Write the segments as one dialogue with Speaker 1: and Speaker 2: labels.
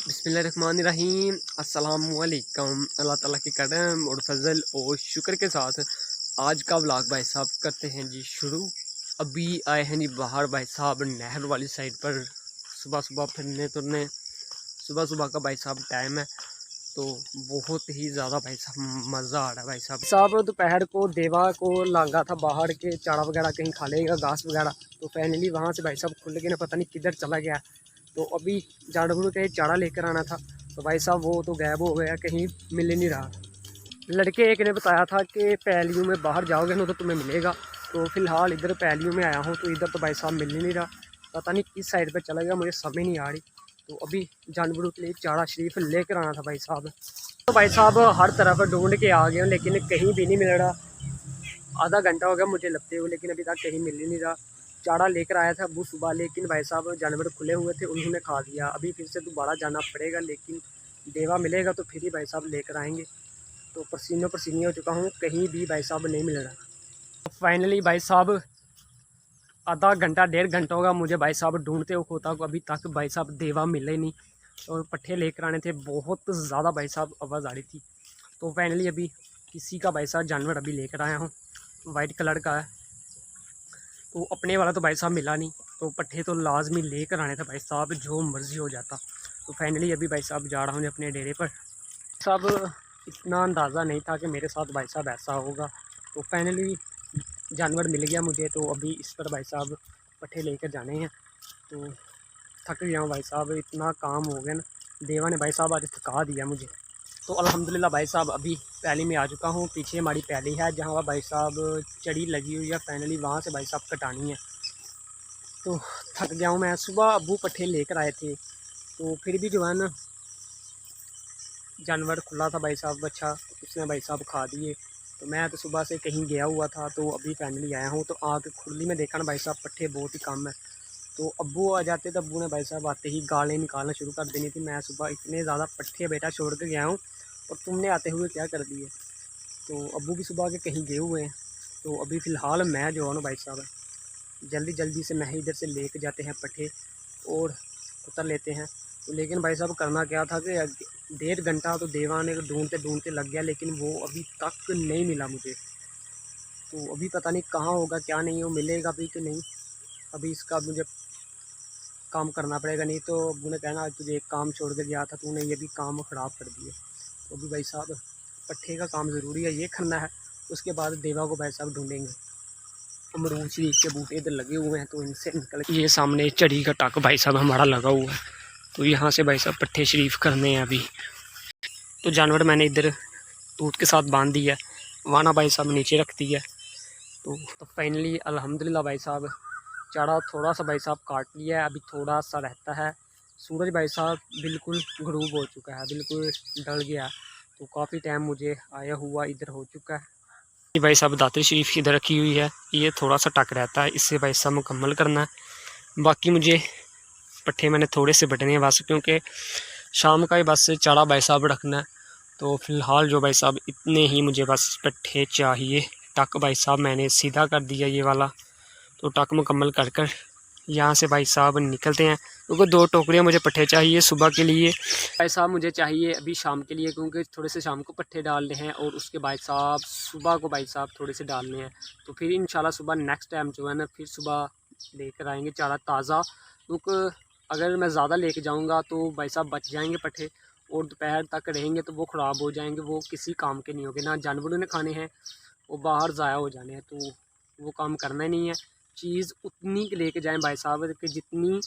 Speaker 1: बिस्मिल्लाहिर्रहमानिर्रहीम अस्सलामुअलैकुम। अल्लाह ताला के करम और फजल और शुक्र के साथ आज का व्लॉग भाई साहब करते हैं जी शुरू। अभी आए हैं जी बाहर भाई साहब नहर वाली साइड पर सुबह सुबह फिरने तुरने। सुबह सुबह का भाई साहब टाइम है तो बहुत ही ज़्यादा भाई साहब मज़ा आ रहा है। भाई साहब दोपहर को देवा को लांगा था बाहर के चारा वगैरह कहीं खा लेगा घास वगैरह, तो फाइनली वहाँ से भाई साहब खुल के ना पता नहीं किधर चला गया। तो अभी जानवरों के चारा लेकर आना था तो भाई साहब वो तो गायब हो गया, कहीं मिल ही नहीं रहा। लड़के एक ने बताया था कि पैलियों में बाहर जाओगे ना तो तुम्हें मिलेगा, तो फ़िलहाल इधर पैलियों में आया हूँ तो इधर तो भाई साहब मिल ही नहीं रहा। पता नहीं किस साइड पर चला गया, मुझे समझ नहीं आ रही। तो अभी जानवरों के लिए चारा शरीफ लेकर आना था भाई साहब। तो भाई साहब हर तरफ ढूंढ के आ गए हैं लेकिन कहीं भी नहीं मिल रहा। आधा घंटा हो गया मुझे लगते हुए लेकिन अभी तक कहीं मिल ही नहीं रहा। चारा लेकर आया था अबू सुबह, लेकिन भाई साहब जानवर खुले हुए थे, उन्होंने खा दिया। अभी फिर से दोबारा जाना पड़ेगा, लेकिन देवा मिलेगा तो फिर ही भाई साहब लेकर आएंगे। तो पसीनों पसीनी हो चुका हूँ, कहीं भी भाई साहब नहीं मिल रहा। तो फाइनली भाई साहब आधा घंटा 1.5 घंटा होगा मुझे भाई साहब ढूंढते हो खोता को, अभी तक भाई साहब देवा मिले नहीं। और पट्ठे लेकर आने थे, बहुत ज़्यादा भाई साहब आवाज़ आ रही थी। तो फाइनली अभी किसी का भाई साहब जानवर अभी लेकर आया हूँ, वाइट कलर का है। तो अपने वाला तो भाई साहब मिला नहीं, तो पट्ठे तो लाजमी लेकर आने थे भाई साहब, जो मर्ज़ी हो जाता। तो फाइनली अभी भाई साहब जा रहा हूँ अपने डेरे पर। साहब इतना अंदाज़ा नहीं था कि मेरे साथ भाई साहब ऐसा होगा। तो फाइनली जानवर मिल गया मुझे, तो अभी इस पर भाई साहब पट्ठे लेकर जाने हैं। तो थक गया हूँ भाई साहब, इतना काम हो गया ना। देवा ने भाई साहब आज थका दिया मुझे। तो अल्हम्दुलिल्लाह भाई साहब अभी पैली में आ चुका हूँ। पीछे हमारी पैली है जहाँ पर भाई साहब चड़ी लगी हुई है, फाइनली वहाँ से भाई साहब कटानी है। तो थक गया हूँ मैं। सुबह अबू पट्ठे लेकर आए थे तो फिर भी जो है ना जानवर खुला था भाई साहब, अच्छा उसने भाई साहब खा दिए। तो मैं तो सुबह से कहीं गया हुआ था तो अभी फैमिली आया हूँ, तो आके खुली में देखा ना भाई साहब पट्ठे बहुत ही कम है। तो अब्बू आ जाते तो अब्बू ने भाई साहब आते ही गालें निकालना शुरू कर देनी थी। मैं सुबह इतने ज़्यादा पट्ठे बेटा छोड़ के गया हूँ और तुमने आते हुए क्या कर दिए। तो अब्बू भी सुबह के कहीं गए हुए हैं। तो अभी फ़िलहाल मैं जो हूँ ना भाई साहब जल्दी जल्दी से मैं इधर से लेके जाते हैं पट्ठे और उतर लेते हैं। तो लेकिन भाई साहब करना क्या था कि 1.5 घंटा तो देवा ने ढूंढते ढूंढते लग गया, लेकिन वो अभी तक नहीं मिला मुझे। तो अभी पता नहीं कहाँ होगा क्या नहीं, वो मिलेगा भी कि नहीं। अभी इसका मुझे काम करना पड़ेगा, नहीं तो अब्बू ने कहना तुझे एक काम छोड़ के गया था तूने ये भी काम ख़राब कर दिए। तो अभी भाई साहब पट्ठे का काम ज़रूरी है, ये करना है। उसके बाद देवा को भाई साहब ढूंढेंगे। अमरूद शरीफ के बूटे इधर लगे हुए हैं तो इनसे निकल ये सामने चढ़ी का टक भाई साहब हमारा लगा हुआ है। तो यहाँ से भाई साहब पट्ठे शरीफ करने हैं अभी। तो जानवर मैंने इधर दूध के साथ बांध दिया, वाना भाई साहब नीचे रख दिया। तो फाइनली अल्हम्दुलिल्लाह भाई साहब चारा थोड़ा सा भाई साहब काट लिया है, अभी थोड़ा सा रहता है। सूरज भाई साहब बिल्कुल गरूब हो चुका है, बिल्कुल ढल गया। तो काफ़ी टाइम मुझे आया हुआ इधर हो चुका है। ये भाई साहब दातरी शरीफ इधर रखी हुई है, ये थोड़ा सा टक रहता है, इससे भाई साहब मुकम्मल करना है। बाकी मुझे पट्ठे मैंने थोड़े से बटने हैं बस, क्योंकि शाम का ही बस चारा भाई साहब रखना है। तो फ़िलहाल जो भाई साहब इतने ही मुझे बस पट्ठे चाहिए। टक भाई साहब मैंने सीधा कर दिया ये वाला, तो टक मुकम्मल कर कर यहाँ से भाई साहब निकलते हैं, क्योंकि 2 टोकरियाँ मुझे पट्ठे चाहिए सुबह के लिए। भाई साहब मुझे चाहिए अभी शाम के लिए, क्योंकि थोड़े से शाम को पट्ठे डालने हैं और उसके भाई साहब सुबह को भाई साहब थोड़े से डालने हैं। तो फिर इंशाल्लाह सुबह नेक्स्ट टाइम जो है ना फिर सुबह लेकर आएंगे चारा ताज़ा। क्योंकि अगर मैं ज़्यादा लेके जाऊँगा तो भाई साहब बच जाएंगे पट्ठे, और दोपहर तक रहेंगे तो वो ख़राब हो जाएंगे, वो किसी काम के नहीं होंगे, ना जानवरों ने खाने हैं, वो बाहर ज़ाया हो जाने हैं। तो वो काम करना ही नहीं है। चीज़ उतनी लेके जाएं भाई साहब कि जितनी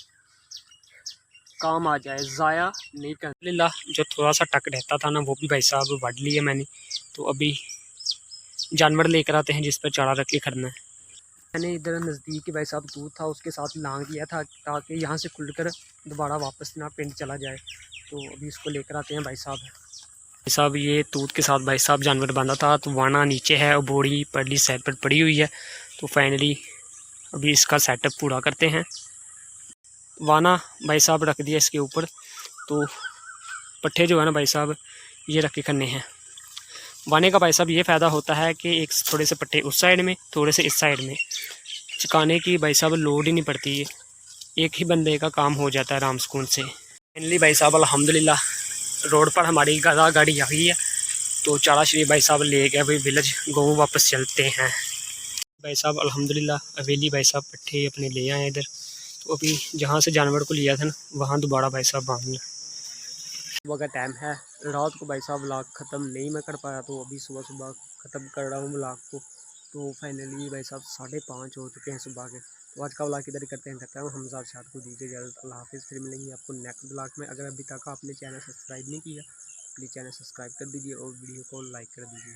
Speaker 1: काम आ जाए, ज़ाया नहीं कर। लीला जो थोड़ा सा टक रहता था ना वो भी भाई साहब वढ़ लिया मैंने। तो अभी जानवर लेकर आते हैं जिस पर चारा रख के खड़ना है। मैंने इधर नज़दीक भाई साहब दूध था उसके साथ लांग दिया था ताकि यहाँ से खुलकर दोबारा वापस ना पिंड चला जाए। तो अभी इसको लेकर आते हैं भाई साहब। भाई साहब ये दूध के साथ भाई साहब जानवर बांधा था, तो वाना नीचे है और बोड़ी पड़ली साइड पर पड़ी हुई है। तो फाइनली अभी इसका सेटअप पूरा करते हैं। वाना भाई साहब रख दिया इसके ऊपर, तो पट्ठे जो है ना भाई साहब ये रख के करने हैं। वाने का भाई साहब ये फ़ायदा होता है कि एक थोड़े से पट्ठे उस साइड में थोड़े से इस साइड में, चुकाने की भाई साहब लोड ही नहीं पड़ती है, एक ही बंदे का काम हो जाता है आराम सुकून से। फाइनली भाई साहब अल्हम्दुलिल्लाह रोड पर हमारी गाड़ी आ गई है। तो चारा शरीफ भाई साहब ले गए भाई विलेज, गाँव वापस चलते हैं। भाई साहब अल्हम्दुलिल्लाह अवेली भाई साहब पट्ठे अपने ले आए इधर। तो अभी जहाँ से जानवर को लिया था ना वहाँ दोबारा भाई साहब बांधना। सुबह का टाइम है, रात को भाई साहब व्लॉग ख़त्म नहीं मैं कर पाया, तो अभी सुबह सुबह ख़त्म कर रहा हूँ व्लॉग को। तो फाइनली भाई साहब 5:30 हो चुके हैं सुबह के। तो आज का व्लॉग इधर करते हैं, कहते हैं हम साथ को दीजिए इजाज़त। अल्लाह हाफिज़, फिर मिलेंगे आपको नेक्स्ट व्लॉग में। अगर अभी तक आपने चैनल सब्सक्राइब नहीं किया प्लीज़ चैनल सब्सक्राइब कर दीजिए और वीडियो को लाइक कर दीजिए।